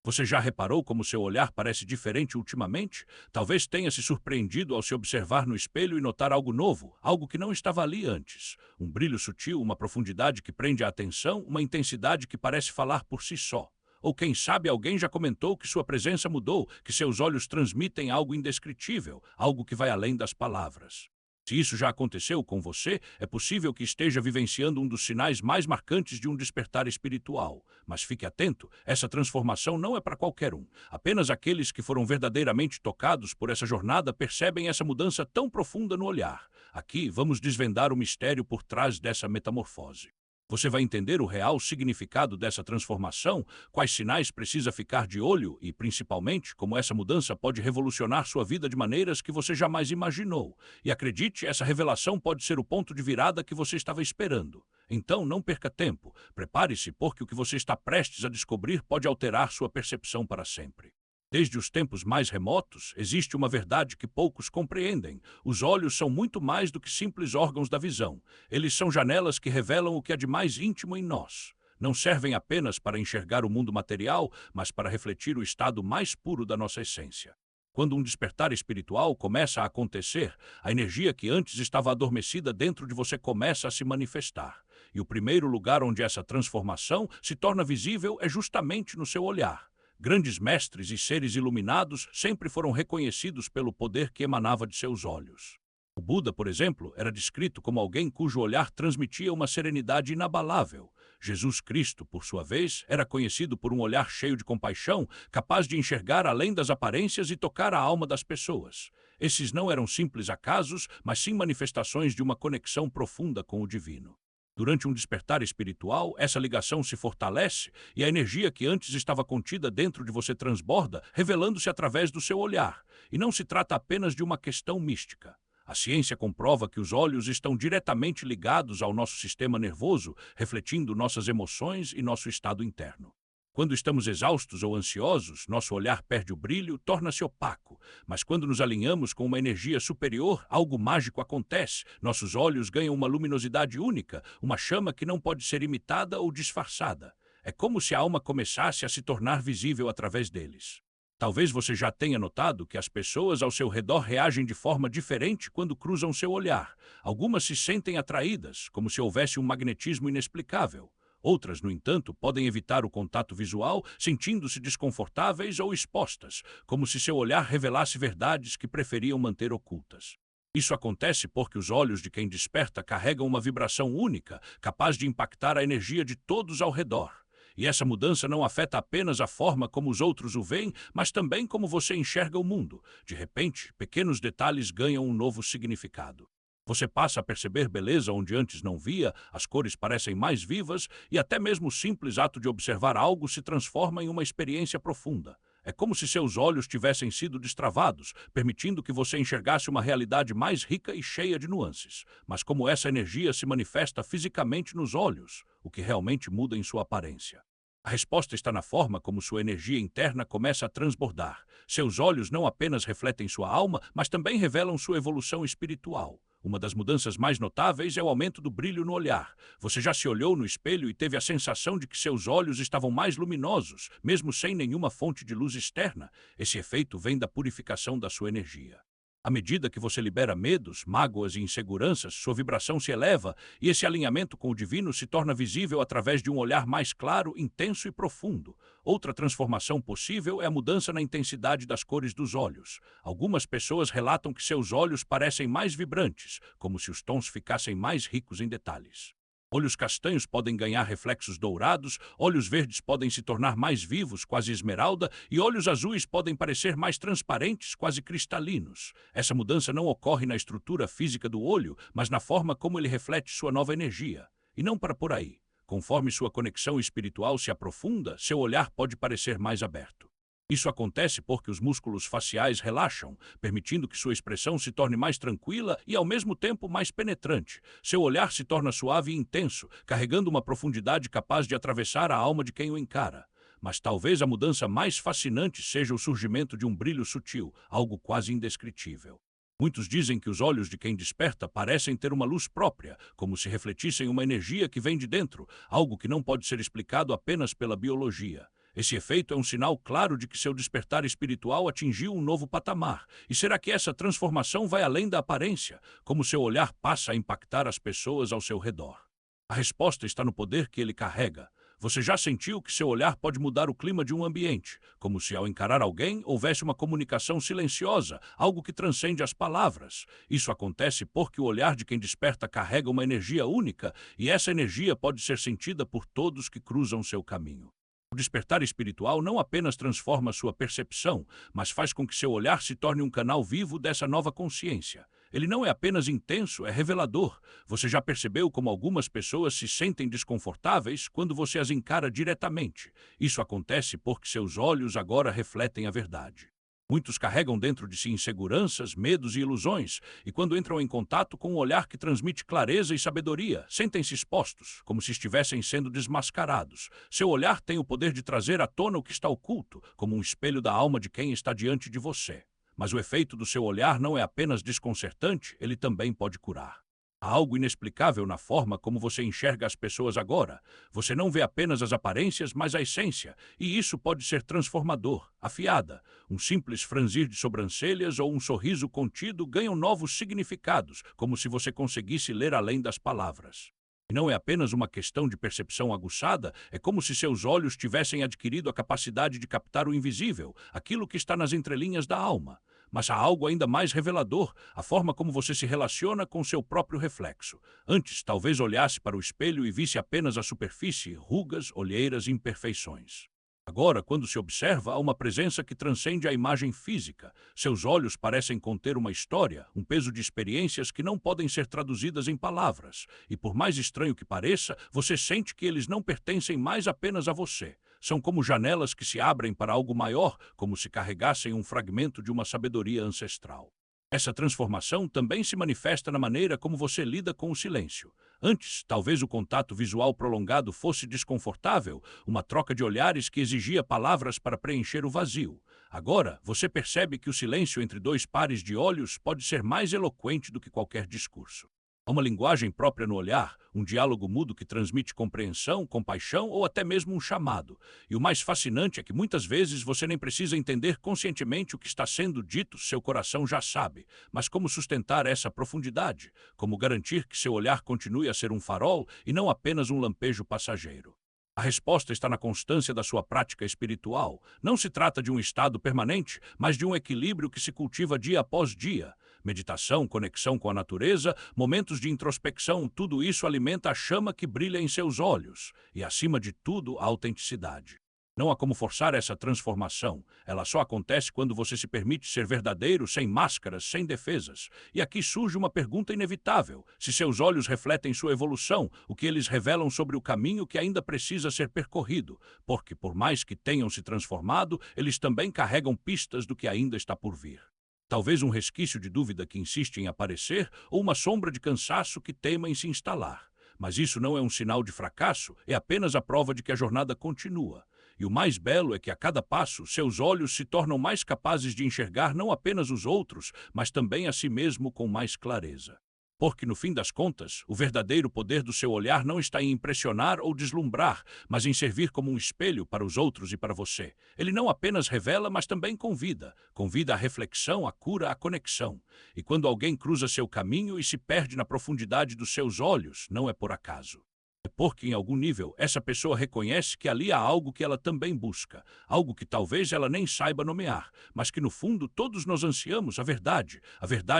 Você já reparou como seu olhar parece diferente ultimamente? Talvez tenha se surpreendido ao se observar no espelho e notar algo novo, algo que não estava ali antes. Um brilho sutil, uma profundidade que prende a atenção, uma intensidade que parece falar por si só. Ou quem sabe alguém já comentou que sua presença mudou, que seus olhos transmitem algo indescritível, algo que vai além das palavras. Se isso já aconteceu com você, é possível que esteja vivenciando um dos sinais mais marcantes de um despertar espiritual. Mas fique atento, essa transformação não é para qualquer um. Apenas aqueles que foram verdadeiramente tocados por essa jornada percebem essa mudança tão profunda no olhar. Aqui vamos desvendar o mistério por trás dessa metamorfose. Você vai entender o real significado dessa transformação, quais sinais precisa ficar de olho e, principalmente, como essa mudança pode revolucionar sua vida de maneiras que você jamais imaginou. E acredite, essa revelação pode ser o ponto de virada que você estava esperando. Então, não perca tempo. Prepare-se, porque o que você está prestes a descobrir pode alterar sua percepção para sempre. Desde os tempos mais remotos, existe uma verdade que poucos compreendem. Os olhos são muito mais do que simples órgãos da visão. Eles são janelas que revelam o que há de mais íntimo em nós. Não servem apenas para enxergar o mundo material, mas para refletir o estado mais puro da nossa essência. Quando um despertar espiritual começa a acontecer, a energia que antes estava adormecida dentro de você começa a se manifestar. E o primeiro lugar onde essa transformação se torna visível é justamente no seu olhar. Grandes mestres e seres iluminados sempre foram reconhecidos pelo poder que emanava de seus olhos. O Buda, por exemplo, era descrito como alguém cujo olhar transmitia uma serenidade inabalável. Jesus Cristo, por sua vez, era conhecido por um olhar cheio de compaixão, capaz de enxergar além das aparências e tocar a alma das pessoas. Esses não eram simples acasos, mas sim manifestações de uma conexão profunda com o divino. Durante um despertar espiritual, essa ligação se fortalece e a energia que antes estava contida dentro de você transborda, revelando-se através do seu olhar. E não se trata apenas de uma questão mística. A ciência comprova que os olhos estão diretamente ligados ao nosso sistema nervoso, refletindo nossas emoções e nosso estado interno. Quando estamos exaustos ou ansiosos, nosso olhar perde o brilho, torna-se opaco. Mas quando nos alinhamos com uma energia superior, algo mágico acontece. Nossos olhos ganham uma luminosidade única, uma chama que não pode ser imitada ou disfarçada. É como se a alma começasse a se tornar visível através deles. Talvez você já tenha notado que as pessoas ao seu redor reagem de forma diferente quando cruzam seu olhar. Algumas se sentem atraídas, como se houvesse um magnetismo inexplicável. Outras, no entanto, podem evitar o contato visual, sentindo-se desconfortáveis ou expostas, como se seu olhar revelasse verdades que preferiam manter ocultas. Isso acontece porque os olhos de quem desperta carregam uma vibração única, capaz de impactar a energia de todos ao redor. E essa mudança não afeta apenas a forma como os outros o veem, mas também como você enxerga o mundo. De repente, pequenos detalhes ganham um novo significado. Você passa a perceber beleza onde antes não via, as cores parecem mais vivas e até mesmo o simples ato de observar algo se transforma em uma experiência profunda. É como se seus olhos tivessem sido destravados, permitindo que você enxergasse uma realidade mais rica e cheia de nuances. Mas como essa energia se manifesta fisicamente nos olhos, o que realmente muda em sua aparência? A resposta está na forma como sua energia interna começa a transbordar. Seus olhos não apenas refletem sua alma, mas também revelam sua evolução espiritual. Uma das mudanças mais notáveis é o aumento do brilho no olhar. Você já se olhou no espelho e teve a sensação de que seus olhos estavam mais luminosos, mesmo sem nenhuma fonte de luz externa? Esse efeito vem da purificação da sua energia. À medida que você libera medos, mágoas e inseguranças, sua vibração se eleva e esse alinhamento com o divino se torna visível através de um olhar mais claro, intenso e profundo. Outra transformação possível é a mudança na intensidade das cores dos olhos. Algumas pessoas relatam que seus olhos parecem mais vibrantes, como se os tons ficassem mais ricos em detalhes. Olhos castanhos podem ganhar reflexos dourados, olhos verdes podem se tornar mais vivos, quase esmeralda, e olhos azuis podem parecer mais transparentes, quase cristalinos. Essa mudança não ocorre na estrutura física do olho, mas na forma como ele reflete sua nova energia. E não para por aí. Conforme sua conexão espiritual se aprofunda, seu olhar pode parecer mais aberto. Isso acontece porque os músculos faciais relaxam, permitindo que sua expressão se torne mais tranquila e, ao mesmo tempo, mais penetrante. Seu olhar se torna suave e intenso, carregando uma profundidade capaz de atravessar a alma de quem o encara. Mas talvez a mudança mais fascinante seja o surgimento de um brilho sutil, algo quase indescritível. Muitos dizem que os olhos de quem desperta parecem ter uma luz própria, como se refletissem uma energia que vem de dentro, algo que não pode ser explicado apenas pela biologia. Esse efeito é um sinal claro de que seu despertar espiritual atingiu um novo patamar. E será que essa transformação vai além da aparência, como seu olhar passa a impactar as pessoas ao seu redor? A resposta está no poder que ele carrega. Você já sentiu que seu olhar pode mudar o clima de um ambiente, como se ao encarar alguém houvesse uma comunicação silenciosa, algo que transcende as palavras. Isso acontece porque o olhar de quem desperta carrega uma energia única, e essa energia pode ser sentida por todos que cruzam seu caminho. O despertar espiritual não apenas transforma sua percepção, mas faz com que seu olhar se torne um canal vivo dessa nova consciência. Ele não é apenas intenso, é revelador. Você já percebeu como algumas pessoas se sentem desconfortáveis quando você as encara diretamente? Isso acontece porque seus olhos agora refletem a verdade. Muitos carregam dentro de si inseguranças, medos e ilusões, e quando entram em contato com um olhar que transmite clareza e sabedoria, sentem-se expostos, como se estivessem sendo desmascarados. Seu olhar tem o poder de trazer à tona o que está oculto, como um espelho da alma de quem está diante de você. Mas o efeito do seu olhar não é apenas desconcertante, ele também pode curar. Há algo inexplicável na forma como você enxerga as pessoas agora. Você não vê apenas as aparências, mas a essência, e isso pode ser transformador, afiada. Um simples franzir de sobrancelhas ou um sorriso contido ganham novos significados, como se você conseguisse ler além das palavras. E não é apenas uma questão de percepção aguçada, é como se seus olhos tivessem adquirido a capacidade de captar o invisível, aquilo que está nas entrelinhas da alma. Mas há algo ainda mais revelador, a forma como você se relaciona com seu próprio reflexo. Antes, talvez olhasse para o espelho e visse apenas a superfície, rugas, olheiras e imperfeições. Agora, quando se observa, há uma presença que transcende a imagem física. Seus olhos parecem conter uma história, um peso de experiências que não podem ser traduzidas em palavras. E por mais estranho que pareça, você sente que eles não pertencem mais apenas a você. São como janelas que se abrem para algo maior, como se carregassem um fragmento de uma sabedoria ancestral. Essa transformação também se manifesta na maneira como você lida com o silêncio. Antes, talvez o contato visual prolongado fosse desconfortável, uma troca de olhares que exigia palavras para preencher o vazio. Agora, você percebe que o silêncio entre dois pares de olhos pode ser mais eloquente do que qualquer discurso. Há uma linguagem própria no olhar, um diálogo mudo que transmite compreensão, compaixão ou até mesmo um chamado. E o mais fascinante é que muitas vezes você nem precisa entender conscientemente o que está sendo dito, seu coração já sabe. Mas como sustentar essa profundidade? Como garantir que seu olhar continue a ser um farol e não apenas um lampejo passageiro? A resposta está na constância da sua prática espiritual. Não se trata de um estado permanente, mas de um equilíbrio que se cultiva dia após dia. Meditação, conexão com a natureza, momentos de introspecção, tudo isso alimenta a chama que brilha em seus olhos. E, acima de tudo, a autenticidade. Não há como forçar essa transformação. Ela só acontece quando você se permite ser verdadeiro, sem máscaras, sem defesas. E aqui surge uma pergunta inevitável. Se seus olhos refletem sua evolução, o que eles revelam sobre o caminho que ainda precisa ser percorrido? Porque, por mais que tenham se transformado, eles também carregam pistas do que ainda está por vir. Talvez um resquício de dúvida que insiste em aparecer ou uma sombra de cansaço que teima em se instalar. Mas isso não é um sinal de fracasso, é apenas a prova de que a jornada continua. E o mais belo é que a cada passo, seus olhos se tornam mais capazes de enxergar não apenas os outros, mas também a si mesmo com mais clareza. Porque, no fim das contas, o verdadeiro poder do seu olhar não está em impressionar ou deslumbrar, mas em servir como um espelho para os outros e para você. Ele não apenas revela, mas também convida. Convida à reflexão, à cura, à conexão. E quando alguém cruza seu caminho e se perde na profundidade dos seus olhos, não é por acaso. É porque, em algum nível, essa pessoa reconhece que ali há algo que ela também busca, algo que talvez ela nem saiba nomear, mas que, no fundo, todos nós ansiamos a verdade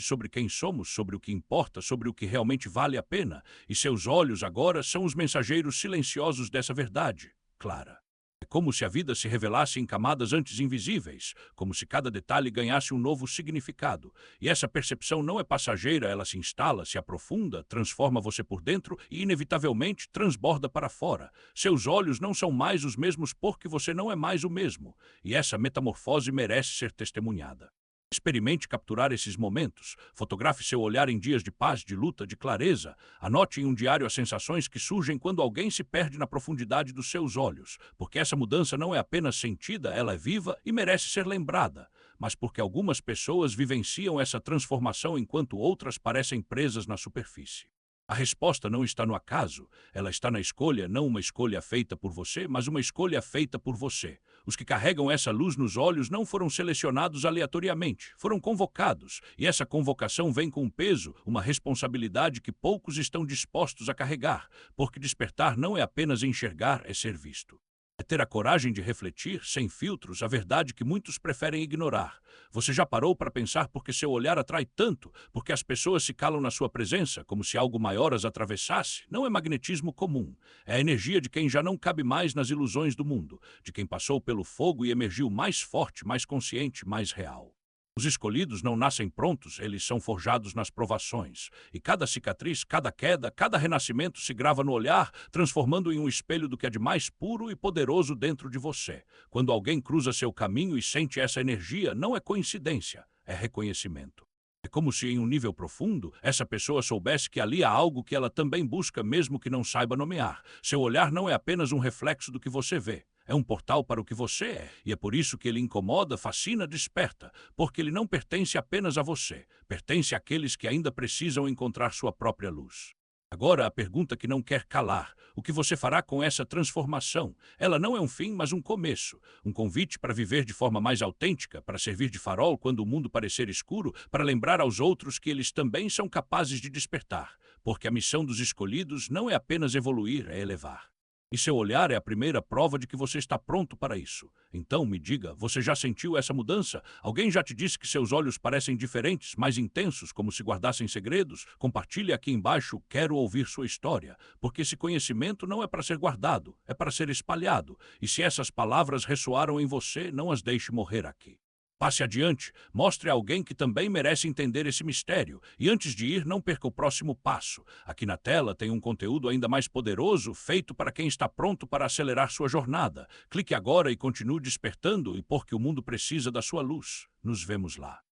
sobre quem somos, sobre o que importa, sobre o que realmente vale a pena, e seus olhos agora são os mensageiros silenciosos dessa verdade, clara. É como se a vida se revelasse em camadas antes invisíveis, como se cada detalhe ganhasse um novo significado. E essa percepção não é passageira, ela se instala, se aprofunda, transforma você por dentro e, inevitavelmente, transborda para fora. Seus olhos não são mais os mesmos porque você não é mais o mesmo. E essa metamorfose merece ser testemunhada. Experimente capturar esses momentos. Fotografe seu olhar em dias de paz, de luta, de clareza. Anote em um diário as sensações que surgem quando alguém se perde na profundidade dos seus olhos. Porque essa mudança não é apenas sentida, ela é viva e merece ser lembrada. Mas porque algumas pessoas vivenciam essa transformação enquanto outras parecem presas na superfície. A resposta não está no acaso, ela está na escolha, não uma escolha feita por você, mas uma escolha feita por você. Os que carregam essa luz nos olhos não foram selecionados aleatoriamente, foram convocados, e essa convocação vem com um peso, uma responsabilidade que poucos estão dispostos a carregar, porque despertar não é apenas enxergar, é ser visto. É ter a coragem de refletir, sem filtros, a verdade que muitos preferem ignorar. Você já parou para pensar por que seu olhar atrai tanto? Porque as pessoas se calam na sua presença, como se algo maior as atravessasse? Não é magnetismo comum. É a energia de quem já não cabe mais nas ilusões do mundo, de quem passou pelo fogo e emergiu mais forte, mais consciente, mais real. Os escolhidos não nascem prontos, eles são forjados nas provações. E cada cicatriz, cada queda, cada renascimento se grava no olhar, transformando em um espelho do que é de mais puro e poderoso dentro de você. Quando alguém cruza seu caminho e sente essa energia, não é coincidência, é reconhecimento. É como se, em um nível profundo, essa pessoa soubesse que ali há algo que ela também busca, mesmo que não saiba nomear. Seu olhar não é apenas um reflexo do que você vê. É um portal para o que você é, e é por isso que ele incomoda, fascina, desperta, porque ele não pertence apenas a você, pertence àqueles que ainda precisam encontrar sua própria luz. Agora, a pergunta que não quer calar: o que você fará com essa transformação? Ela não é um fim, mas um começo. Um convite para viver de forma mais autêntica, para servir de farol quando o mundo parecer escuro, para lembrar aos outros que eles também são capazes de despertar, porque a missão dos escolhidos não é apenas evoluir, é elevar. E seu olhar é a primeira prova de que você está pronto para isso. Então, me diga, você já sentiu essa mudança? Alguém já te disse que seus olhos parecem diferentes, mais intensos, como se guardassem segredos? Compartilhe aqui embaixo, quero ouvir sua história. Porque esse conhecimento não é para ser guardado, é para ser espalhado. E se essas palavras ressoaram em você, não as deixe morrer aqui. Passe adiante, mostre a alguém que também merece entender esse mistério. E antes de ir, não perca o próximo passo. Aqui na tela tem um conteúdo ainda mais poderoso, feito para quem está pronto para acelerar sua jornada. Clique agora e continue despertando, e porque o mundo precisa da sua luz. Nos vemos lá.